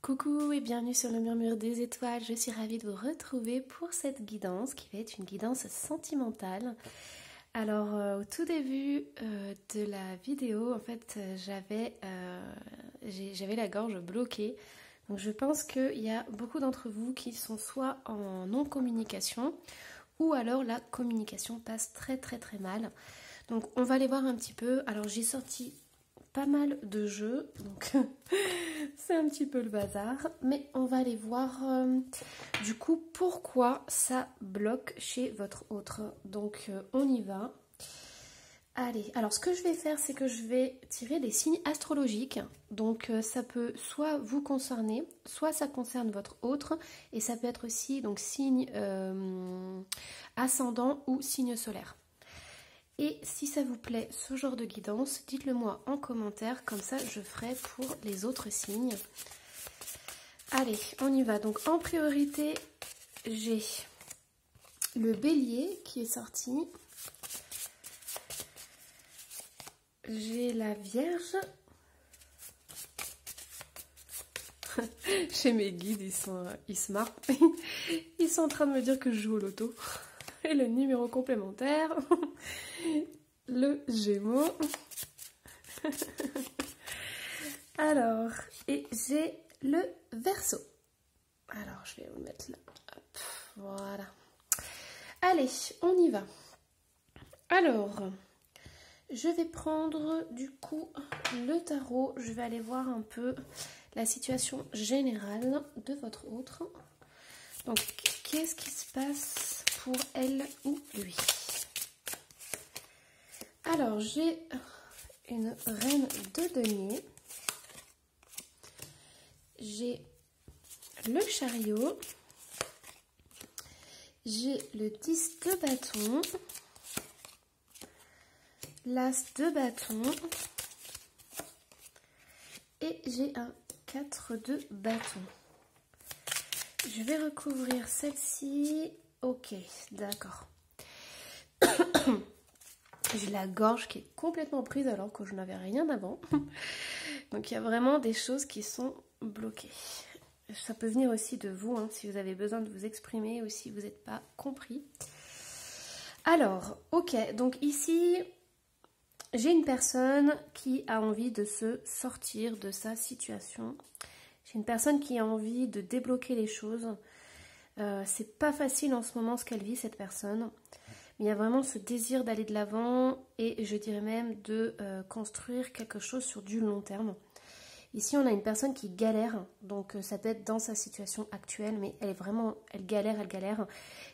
Coucou et bienvenue sur le murmure des étoiles, je suis ravie de vous retrouver pour cette guidance qui va être une guidance sentimentale. Alors au tout début de la vidéo, en fait j'avais la gorge bloquée. Donc je pense qu'il y a beaucoup d'entre vous qui sont soit en non-communication ou alors la communication passe très mal. Donc on va aller voir un petit peu. Alors j'ai sorti pas mal de jeux, donc c'est un petit peu le bazar, mais on va aller voir du coup pourquoi ça bloque chez votre autre. Donc on y va. Allez, alors ce que je vais faire, c'est que je vais tirer des signes astrologiques. Donc ça peut soit vous concerner, soit ça concerne votre autre, et ça peut être aussi donc signe ascendant ou signe solaire. Et si ça vous plaît ce genre de guidance, dites-le moi en commentaire, comme ça je ferai pour les autres signes. Allez, on y va. Donc en priorité, j'ai le bélier qui est sorti. J'ai la vierge. Chez mes guides, ils se marrent. Ils sont en train de me dire que je joue au loto. Et le numéro complémentaire, le Gémeaux. Alors, et j'ai le Verseau. Alors, je vais vous mettre là. Hop, voilà. Allez, on y va. Alors, je vais prendre du coup le tarot. Je vais aller voir un peu la situation générale de votre autre. Donc, qu'est-ce qui se passe pour elle ou lui? Alors, j'ai une reine de denier. J'ai le chariot. J'ai le 10 de bâton. L'as de bâton. Et j'ai un 4 de bâton. Je vais recouvrir celle-ci. Ok, d'accord. J'ai la gorge qui est complètement prise alors que je n'avais rien avant. Donc il y a vraiment des choses qui sont bloquées. Ça peut venir aussi de vous, hein, si vous avez besoin de vous exprimer ou si vous n'êtes pas compris. Alors, ok, donc ici, j'ai une personne qui a envie de se sortir de sa situation. J'ai une personne qui a envie de débloquer les choses. C'est pas facile en ce moment ce qu'elle vit, cette personne. Mais il y a vraiment ce désir d'aller de l'avant et je dirais même de construire quelque chose sur du long terme. Ici, on a une personne qui galère, donc ça peut être dans sa situation actuelle, mais elle galère.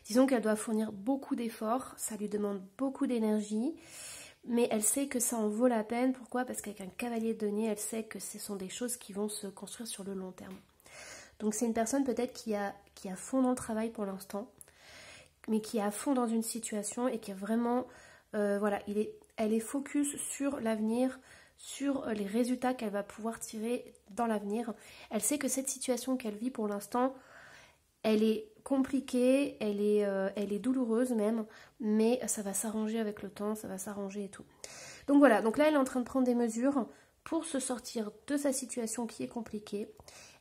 Disons qu'elle doit fournir beaucoup d'efforts, ça lui demande beaucoup d'énergie, mais elle sait que ça en vaut la peine. Pourquoi? Parce qu'avec un cavalier de denier, elle sait que ce sont des choses qui vont se construire sur le long terme. Donc c'est une personne peut-être qui est à fond dans le travail pour l'instant, mais qui est à fond dans une situation et qui est vraiment, voilà, elle est focus sur l'avenir, sur les résultats qu'elle va pouvoir tirer dans l'avenir. Elle sait que cette situation qu'elle vit pour l'instant, elle est compliquée, elle est douloureuse même, mais ça va s'arranger avec le temps, ça va s'arranger et tout. Donc voilà, donc là elle est en train de prendre des mesures pour se sortir de sa situation qui est compliquée.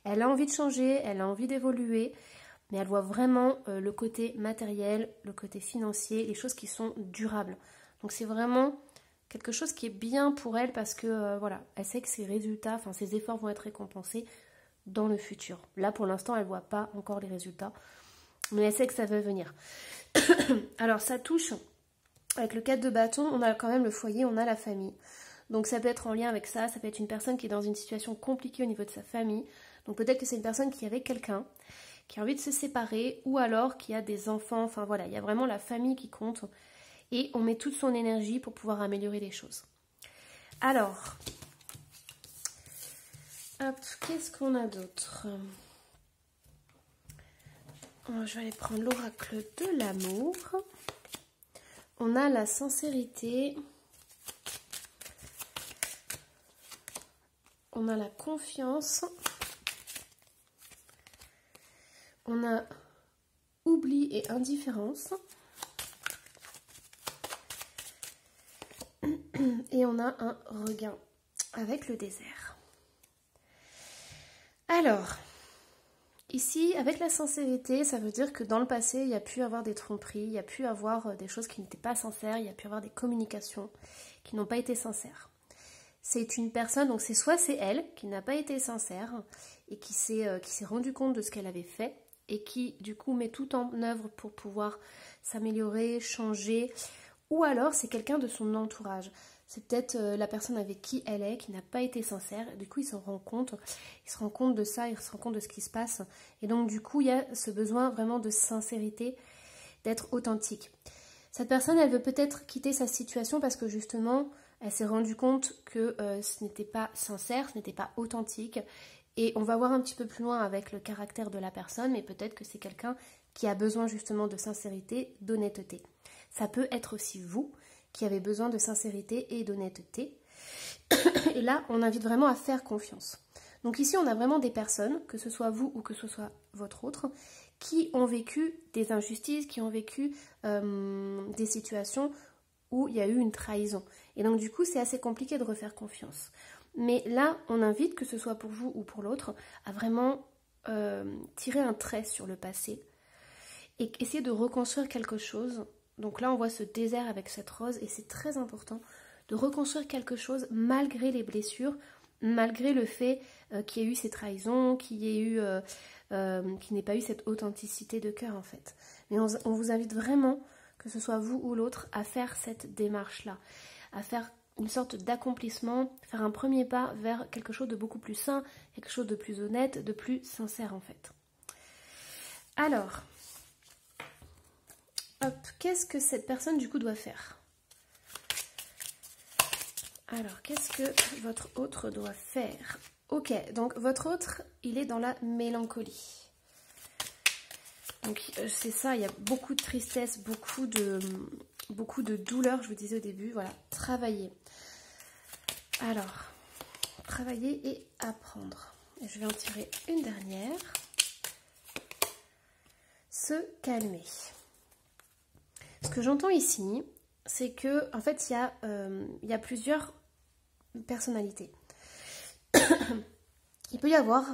Elle a envie de changer, elle a envie d'évoluer, mais elle voit vraiment le côté matériel, le côté financier, les choses qui sont durables. Donc c'est vraiment quelque chose qui est bien pour elle parce que voilà, elle sait que ses résultats, enfin ses efforts vont être récompensés dans le futur. Là pour l'instant elle ne voit pas encore les résultats, mais elle sait que ça va venir. Alors ça touche, avec le 4 de bâton, on a quand même le foyer, on a la famille. Donc ça peut être en lien avec ça, ça peut être une personne qui est dans une situation compliquée au niveau de sa famille. Donc peut-être que c'est une personne qui est avec quelqu'un, qui a envie de se séparer, ou alors qui a des enfants, enfin voilà, il y a vraiment la famille qui compte. Et on met toute son énergie pour pouvoir améliorer les choses. Alors, hop, qu'est-ce qu'on a d'autre? Je vais aller prendre l'oracle de l'amour. On a la sincérité. On a la confiance. On a oubli et indifférence. Et on a un regain avec le désert. Alors, ici, avec la sincérité, ça veut dire que dans le passé, il y a pu avoir des tromperies, il y a pu avoir des choses qui n'étaient pas sincères, il y a pu avoir des communications qui n'ont pas été sincères. C'est une personne, donc soit c'est elle qui n'a pas été sincère et qui s'est rendu compte de ce qu'elle avait fait et qui du coup met tout en œuvre pour pouvoir s'améliorer, changer, ou alors c'est quelqu'un de son entourage. C'est peut-être la personne avec qui elle est, qui n'a pas été sincère. Du coup, il se rend compte de ça, il se rend compte de ce qui se passe. Et donc, du coup, il y a ce besoin vraiment de sincérité, d'être authentique. Cette personne, elle veut peut-être quitter sa situation parce que justement, elle s'est rendue compte que ce n'était pas sincère, ce n'était pas authentique. Et on va voir un petit peu plus loin avec le caractère de la personne, mais peut-être que c'est quelqu'un qui a besoin justement de sincérité, d'honnêteté. Ça peut être aussi vous qui avez besoin de sincérité et d'honnêteté. Et là, on invite vraiment à faire confiance. Donc ici, on a vraiment des personnes, que ce soit vous ou que ce soit votre autre, qui ont vécu des injustices, qui ont vécu des situations où il y a eu une trahison. Et donc du coup, c'est assez compliqué de refaire confiance. Mais là, on invite, que ce soit pour vous ou pour l'autre, à vraiment tirer un trait sur le passé et essayer de reconstruire quelque chose. Donc là, on voit ce désert avec cette rose et c'est très important de reconstruire quelque chose malgré les blessures, malgré le fait qu'il y ait eu ces trahisons, qu'il n'ait pas eu cette authenticité de cœur en fait. Mais on vous invite vraiment, que ce soit vous ou l'autre, à faire cette démarche-là, à faire une sorte d'accomplissement, faire un premier pas vers quelque chose de beaucoup plus sain, quelque chose de plus honnête, de plus sincère en fait. Alors, hop, qu'est-ce que cette personne du coup doit faire? Alors, qu'est-ce que votre autre doit faire? Ok, donc votre autre, il est dans la mélancolie. Donc c'est ça, il y a beaucoup de tristesse, beaucoup de douleur, je vous disais au début. Voilà, travailler. Alors, travailler et apprendre. Et je vais en tirer une dernière. Se calmer. Ce que j'entends ici, c'est que en fait, il y a plusieurs personnalités. Il peut y avoir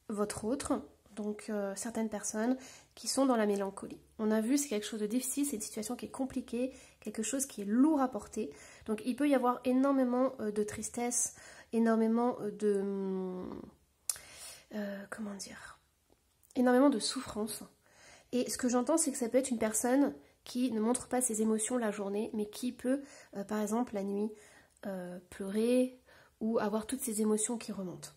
votre autre, donc certaines personnes qui sont dans la mélancolie. On a vu, c'est quelque chose de difficile, c'est une situation qui est compliquée, quelque chose qui est lourd à porter. Donc il peut y avoir énormément de tristesse, énormément de... comment dire, énormément de souffrance. Et ce que j'entends, c'est que ça peut être une personne qui ne montre pas ses émotions la journée, mais qui peut, par exemple, la nuit, pleurer ou avoir toutes ses émotions qui remontent.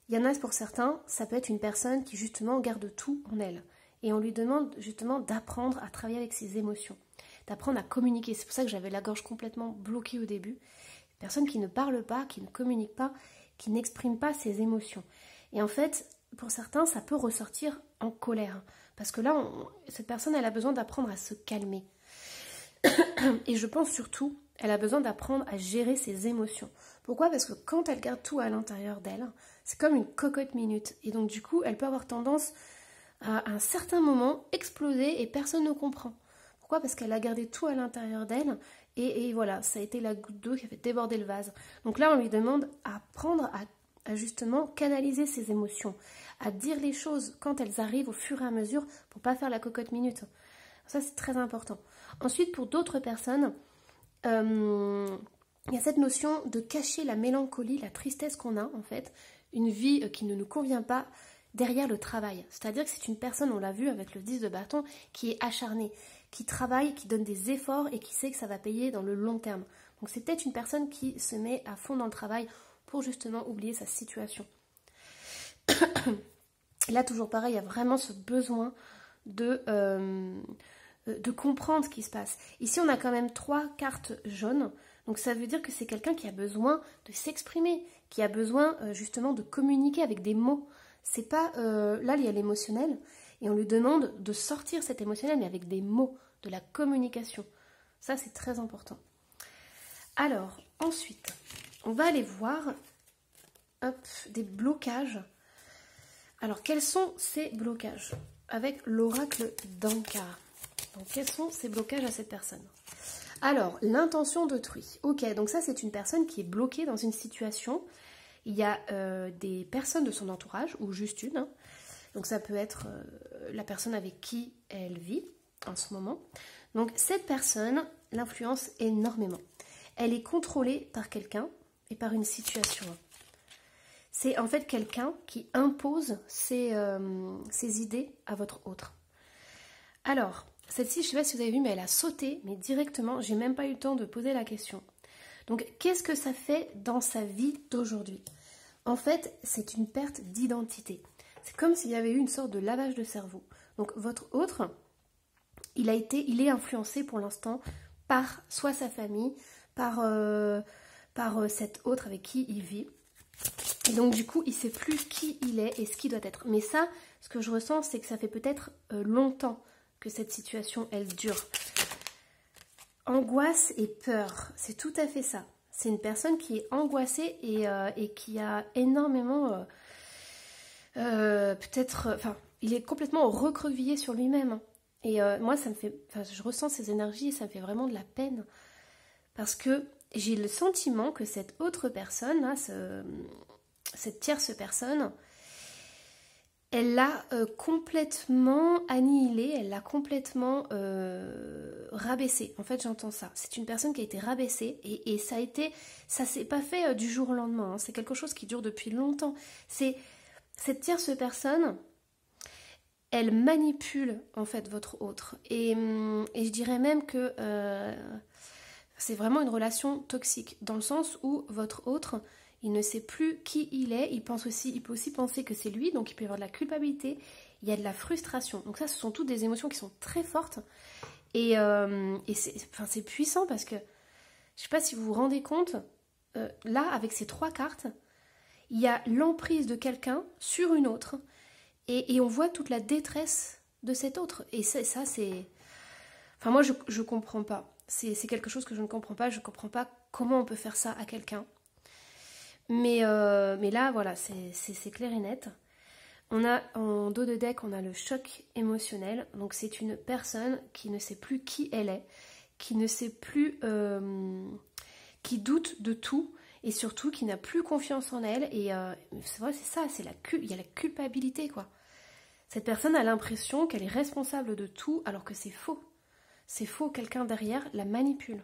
Il y en a pour certains, ça peut être une personne qui justement garde tout en elle. Et on lui demande justement d'apprendre à travailler avec ses émotions, d'apprendre à communiquer. C'est pour ça que j'avais la gorge complètement bloquée au début. Une personne qui ne parle pas, qui ne communique pas, qui n'exprime pas ses émotions. Et en fait, pour certains, ça peut ressortir en colère. Parce que là, cette personne, elle a besoin d'apprendre à se calmer. Et je pense surtout, elle a besoin d'apprendre à gérer ses émotions. Pourquoi? Parce que quand elle garde tout à l'intérieur d'elle, c'est comme une cocotte minute. Et donc du coup, elle peut avoir tendance à un certain moment exploser et personne ne comprend. Pourquoi? Parce qu'elle a gardé tout à l'intérieur d'elle et voilà, ça a été la goutte d'eau qui a fait déborder le vase. Donc là, on lui demande à apprendre à justement canaliser ses émotions, à dire les choses quand elles arrivent au fur et à mesure pour pas faire la cocotte minute. Ça, c'est très important. Ensuite, pour d'autres personnes, il y a cette notion de cacher la mélancolie, la tristesse qu'on a en fait, une vie qui ne nous convient pas derrière le travail. C'est-à-dire que c'est une personne, on l'a vu avec le 10 de bâton, qui est acharnée, qui travaille, qui donne des efforts et qui sait que ça va payer dans le long terme. Donc c'est peut-être une personne qui se met à fond dans le travail pour justement oublier sa situation. Là, toujours pareil, il y a vraiment ce besoin de comprendre ce qui se passe. Ici, on a quand même 3 cartes jaunes. Donc ça veut dire que c'est quelqu'un qui a besoin de s'exprimer, qui a besoin justement de communiquer avec des mots. C'est pas... là, il y a l'émotionnel. Et on lui demande de sortir cet émotionnel, mais avec des mots, de la communication. Ça, c'est très important. Alors, ensuite, on va aller voir des blocages. Alors, quels sont ces blocages? Avec l'oracle d'Anka. Donc, quels sont ces blocages à cette personne? Alors, l'intention d'autrui. Ok, donc ça, c'est une personne qui est bloquée dans une situation. Il y a des personnes de son entourage, ou juste une, Donc ça peut être la personne avec qui elle vit en ce moment. Donc cette personne l'influence énormément. Elle est contrôlée par quelqu'un et par une situation. C'est en fait quelqu'un qui impose ses idées à votre autre. Alors, celle-ci, je ne sais pas si vous avez vu, mais elle a sauté, mais directement, j'ai même pas eu le temps de poser la question. Donc, qu'est-ce que ça fait dans sa vie d'aujourd'hui? En fait, c'est une perte d'identité. C'est comme s'il y avait eu une sorte de lavage de cerveau. Donc, votre autre, il est influencé pour l'instant par soit sa famille, par cet autre avec qui il vit. Et donc, du coup, il ne sait plus qui il est et ce qu'il doit être. Mais ça, ce que je ressens, c'est que ça fait peut-être longtemps que cette situation, elle dure. Angoisse et peur, c'est tout à fait ça. C'est une personne qui est angoissée et qui a énormément, il est complètement recroquevillé sur lui-même. Et moi, je ressens ces énergies et ça me fait vraiment de la peine. Parce que j'ai le sentiment que cette autre personne, là, cette tierce personne, elle l'a complètement annihilé, elle l'a complètement rabaissé. En fait, j'entends ça. C'est une personne qui a été rabaissée et ça s'est pas fait du jour au lendemain. Hein. C'est quelque chose qui dure depuis longtemps. C'est cette tierce personne, elle manipule en fait votre autre. Et je dirais même que c'est vraiment une relation toxique dans le sens où votre autre, il ne sait plus qui il est, il peut aussi penser que c'est lui, donc il peut y avoir de la culpabilité, il y a de la frustration. Donc ça, ce sont toutes des émotions qui sont très fortes. Et c'est puissant parce que, je ne sais pas si vous vous rendez compte, là, avec ces 3 cartes, il y a l'emprise de quelqu'un sur une autre, et on voit toute la détresse de cet autre. Et ça, c'est... Enfin, moi, je ne comprends pas. C'est quelque chose que je ne comprends pas. Je ne comprends pas comment on peut faire ça à quelqu'un. Mais là, voilà, c'est clair et net. On a en dos de deck, on a le choc émotionnel. Donc c'est une personne qui ne sait plus qui elle est, qui ne sait plus, qui doute de tout et surtout qui n'a plus confiance en elle. Et c'est vrai, c'est ça, il y a la culpabilité, quoi. Cette personne a l'impression qu'elle est responsable de tout alors que c'est faux. C'est faux, quelqu'un derrière la manipule.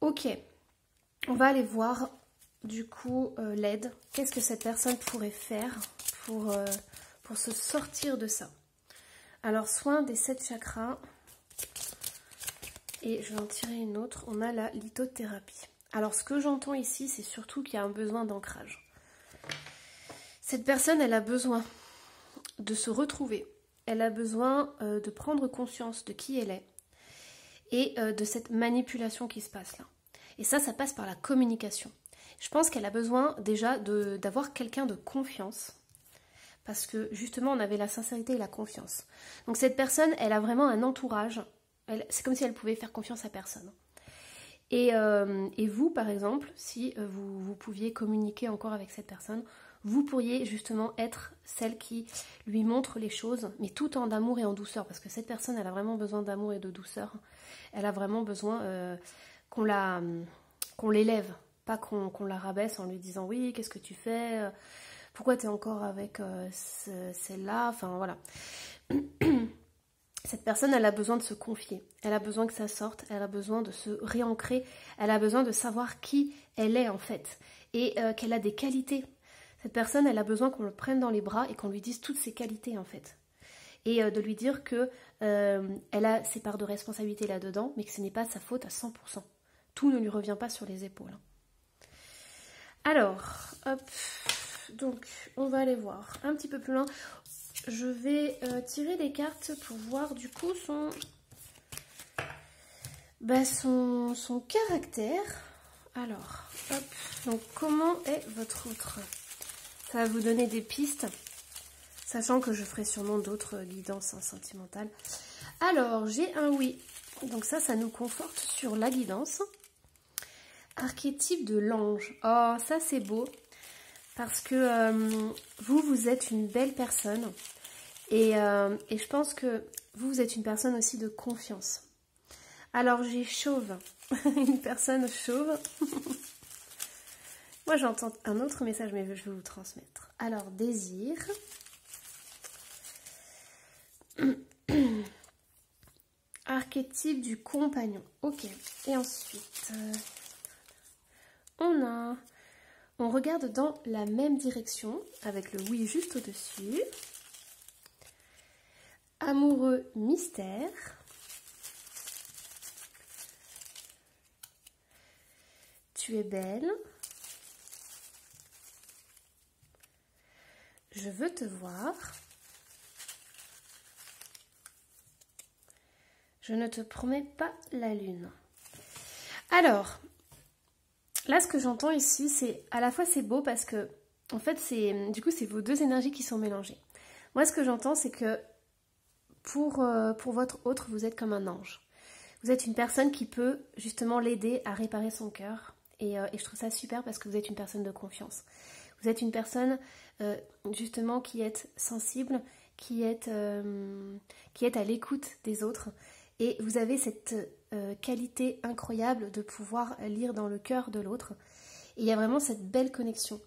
Ok. On va aller voir du coup l'aide. Qu'est-ce que cette personne pourrait faire pour se sortir de ça? Alors, soin des 7 chakras. Et je vais en tirer une autre. On a la lithothérapie. Alors, ce que j'entends ici, c'est surtout qu'il y a un besoin d'ancrage. Cette personne, elle a besoin de se retrouver. Elle a besoin de prendre conscience de qui elle est et de cette manipulation qui se passe là. Et ça passe par la communication. Je pense qu'elle a besoin déjà d'avoir quelqu'un de confiance. Parce que justement, on avait la sincérité et la confiance. Donc cette personne, elle a vraiment un entourage. C'est comme si elle pouvait faire confiance à personne. Et vous, par exemple, si vous pouviez communiquer encore avec cette personne, vous pourriez justement être celle qui lui montre les choses, mais tout en amour et en douceur. Parce que cette personne, elle a vraiment besoin d'amour et de douceur. Elle a vraiment besoin... qu'on l'élève, pas qu'on la rabaisse en lui disant oui, qu'est-ce que tu fais, pourquoi tu es encore avec celle-là, enfin voilà. Cette personne, elle a besoin de se confier, elle a besoin que ça sorte, elle a besoin de se réancrer, elle a besoin de savoir qui elle est en fait, et qu'elle a des qualités. Cette personne, elle a besoin qu'on le prenne dans les bras et qu'on lui dise toutes ses qualités en fait. Et de lui dire que elle a ses parts de responsabilité là-dedans, mais que ce n'est pas sa faute à 100%. Tout ne lui revient pas sur les épaules. Alors, hop, donc on va aller voir un petit peu plus loin. Je vais tirer des cartes pour voir du coup son caractère. Alors, hop, donc comment est votre autre? Ça va vous donner des pistes, sachant que je ferai sûrement d'autres guidances sentimentales. Alors, j'ai un oui. Donc ça nous conforte sur la guidance. Archétype de l'ange. Oh, ça c'est beau. Parce que vous êtes une belle personne. Et je pense que vous êtes une personne aussi de confiance. Alors j'ai chauve. Une personne chauve. Moi, j'entends un autre message, mais je vais vous transmettre. Alors, désir. Archétype du compagnon. Ok. Et ensuite, on regarde dans la même direction, avec le oui juste au-dessus. Amoureux mystère. Tu es belle. Je veux te voir. Je ne te promets pas la lune. Alors, là ce que j'entends ici, c'est à la fois c'est beau parce que, en fait, du coup c'est vos deux énergies qui sont mélangées. Moi ce que j'entends c'est que pour votre autre, vous êtes comme un ange. Vous êtes une personne qui peut justement l'aider à réparer son cœur. Et je trouve ça super parce que vous êtes une personne de confiance. Vous êtes une personne justement qui est sensible, qui est à l'écoute des autres. Et vous avez cette qualité incroyable de pouvoir lire dans le cœur de l'autre. Et il y a vraiment cette belle connexion.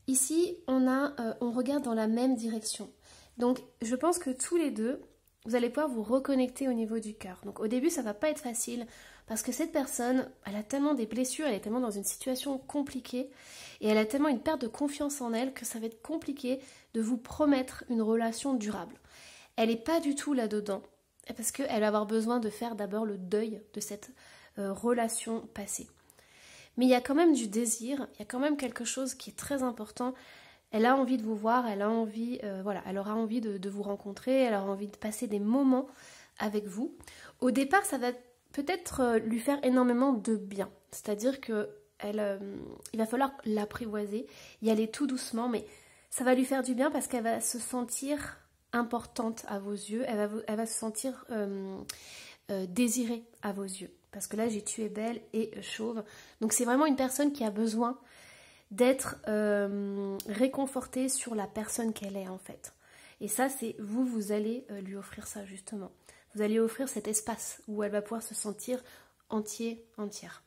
Ici, on regarde dans la même direction. Donc, je pense que tous les deux, vous allez pouvoir vous reconnecter au niveau du cœur. Donc, au début, ça va pas être facile parce que cette personne, elle a tellement des blessures, elle est tellement dans une situation compliquée et elle a tellement une perte de confiance en elle que ça va être compliqué de vous promettre une relation durable. Elle n'est pas du tout là-dedans. Parce qu'elle va avoir besoin de faire d'abord le deuil de cette relation passée. Mais il y a quand même du désir, il y a quand même quelque chose qui est très important. Elle a envie de vous voir, elle a envie, elle aura envie de vous rencontrer, elle aura envie de passer des moments avec vous. Au départ, ça va peut-être lui faire énormément de bien. C'est-à-dire que il va falloir l'apprivoiser, y aller tout doucement, mais ça va lui faire du bien parce qu'elle va se sentir importante à vos yeux, elle va se sentir désirée à vos yeux. Parce que là, j'ai tu es belle et chauve. Donc c'est vraiment une personne qui a besoin d'être réconfortée sur la personne qu'elle est en fait. Et ça, c'est vous allez lui offrir ça justement. Vous allez offrir cet espace où elle va pouvoir se sentir entière.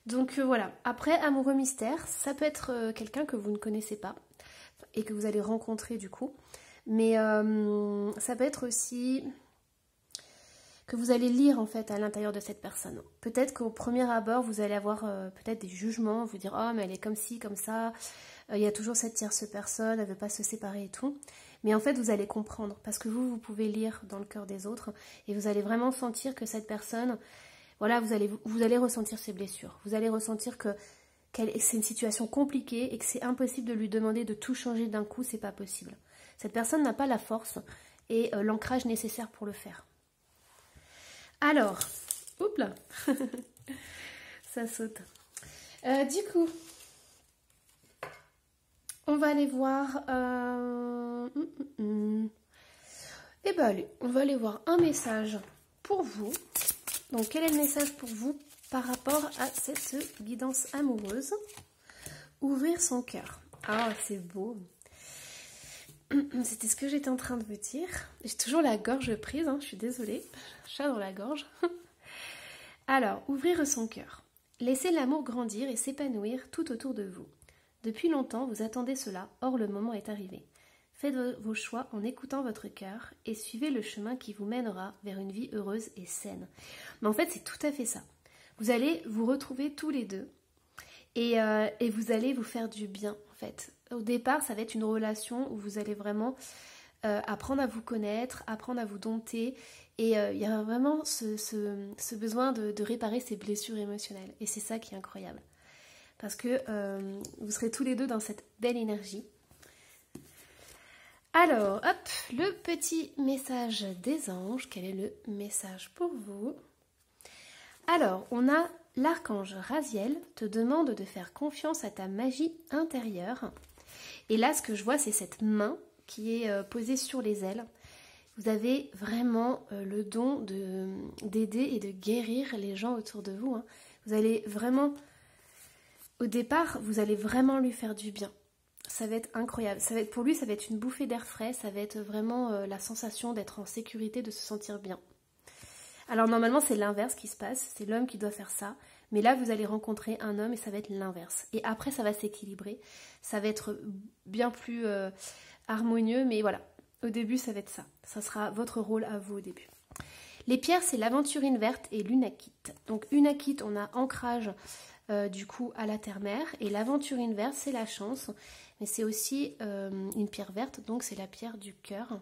Donc voilà. Après, amoureux mystère, ça peut être quelqu'un que vous ne connaissez pas et que vous allez rencontrer du coup. Mais ça peut être aussi que vous allez lire en fait à l'intérieur de cette personne. Peut-être qu'au premier abord, vous allez avoir peut-être des jugements, vous dire « Oh, mais elle est comme ci, comme ça, il y a toujours cette tierce personne, elle ne veut pas se séparer et tout. » Mais en fait, vous allez comprendre parce que vous pouvez lire dans le cœur des autres et vous allez vraiment sentir que cette personne, voilà, vous allez ressentir ses blessures. Vous allez ressentir que c'est une situation compliquée et que c'est impossible de lui demander de tout changer d'un coup, c'est pas possible. Cette personne n'a pas la force et l'ancrage nécessaire pour le faire. Alors, oups là, ça saute. Du coup, on va aller voir. Eh ben allez, on va aller voir un message pour vous. Donc, quel est le message pour vous par rapport à cette guidance amoureuse? Ouvrir son cœur. Ah, c'est beau. C'était ce que j'étais en train de vous dire. J'ai toujours la gorge prise, hein, je suis désolée. Chat dans la gorge. Alors, ouvrir son cœur. Laissez l'amour grandir et s'épanouir tout autour de vous. Depuis longtemps, vous attendez cela, or le moment est arrivé. Faites vos choix en écoutant votre cœur et suivez le chemin qui vous mènera vers une vie heureuse et saine. Mais en fait, c'est tout à fait ça. Vous allez vous retrouver tous les deux et vous allez vous faire du bien, en fait. Au départ, ça va être une relation où vous allez vraiment apprendre à vous connaître, apprendre à vous dompter. Et il y a vraiment ce besoin de réparer ces blessures émotionnelles. Et c'est ça qui est incroyable. Parce que vous serez tous les deux dans cette belle énergie. Alors, hop, le petit message des anges. Quel est le message pour vous? Alors, on a l'archange Raziel te demande de faire confiance à ta magie intérieure. Et là, ce que je vois, c'est cette main qui est posée sur les ailes. Vous avez vraiment le don d'aider et de guérir les gens autour de vous. Hein. Vous allez vraiment, au départ, vous allez vraiment lui faire du bien. Ça va être incroyable. Pour lui, ça va être une bouffée d'air frais. Ça va être vraiment la sensation d'être en sécurité, de se sentir bien. Alors normalement, c'est l'inverse qui se passe. C'est l'homme qui doit faire ça. Mais là, vous allez rencontrer un homme et ça va être l'inverse. Et après, ça va s'équilibrer. Ça va être bien plus harmonieux. Mais voilà, au début, ça va être ça. Ça sera votre rôle à vous au début. Les pierres, c'est l'aventurine verte et l'unakite. Donc, unakite, on a ancrage du coup à la terre-mère. Et l'aventurine verte, c'est la chance. Mais c'est aussi une pierre verte, donc c'est la pierre du cœur.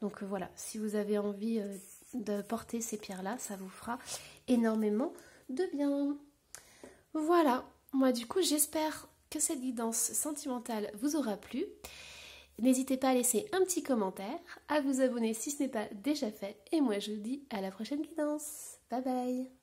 Donc voilà, si vous avez envie de porter ces pierres-là, ça vous fera énormément de bien. Voilà, moi du coup j'espère que cette guidance sentimentale vous aura plu. N'hésitez pas à laisser un petit commentaire, à vous abonner si ce n'est pas déjà fait. Et moi je vous dis à la prochaine guidance. Bye bye.